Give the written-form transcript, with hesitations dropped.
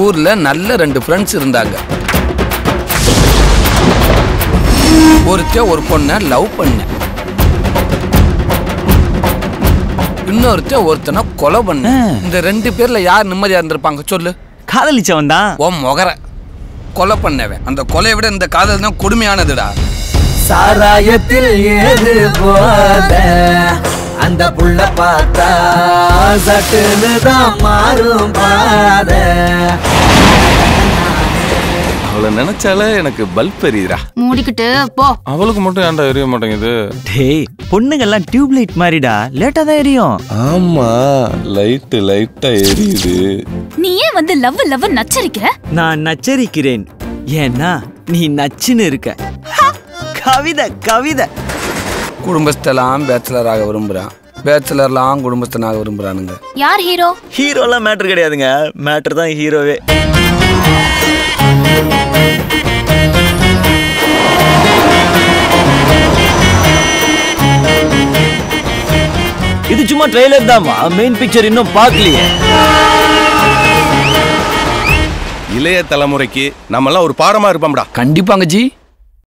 ஊர்ல நல்ல 2 ஃப்ரெண்ட்ஸ் இருந்தாங்க. ஒருத்தன் ஒரு பொண்ணை லவ் பண்ண, இன்னொருத்தன் ஒருத்தனை கொலை பண்ண. இந்த 2 பேர்ல யார் நிம்மதியா இருந்திருப்பாங்க சொல்லு? காதலிச்சவன் தான். ஓ மொகர கொலை பண்ணவன். அந்த கொலையை விட இந்த காதல் தான் கொடுமையானதுடா. சாராயத்தில் ஏது போத அந்த புள்ள பார்த்தா சட்டுன்னு தான் மாறும் பாத. அவளை நினைச்சாலே எனக்கு பல்ப் எரியுதுடா. மூடிக்கிட்டு போ. அவளுக்கு மட்டும் ஏன்டா எரிய மாட்டேங்குது? டேய், பொண்ணுங்கெல்லாம் டியூப் லைட் மாதிரிடா, லேட்டா தான் எரியும். ஆமா, லைட்டா எரியுது. நீ ஏன் வந்து லவ் லவ் நச்சரிக்கிற? நான் நச்சரிக்கிறேன், ஏன்னா நீ நச்சுன்னு இருக்க. கவிதை கவிதை. குடும்பஸ்தெல்லாம் பேச்சுலராக விரும்புறான், பேச்சுலர்லாம் குடும்பஸ்தனாக விரும்புறானுங்க. யார் ஹீரோ? ஹீரோலாம் மேட்டர் கிடையாதுங்க, மேட்டர் தான் ஹீரோவே. இது சும்மா ட்ரெய்லர் தான்மா, மெயின் பிக்சர் இன்னும் பார்க்கலையே. இளைய தலைமுறைக்கு நம்மலாம் ஒரு பாடமா இருப்போம்டா. கண்டிப்பாங்க ஜி.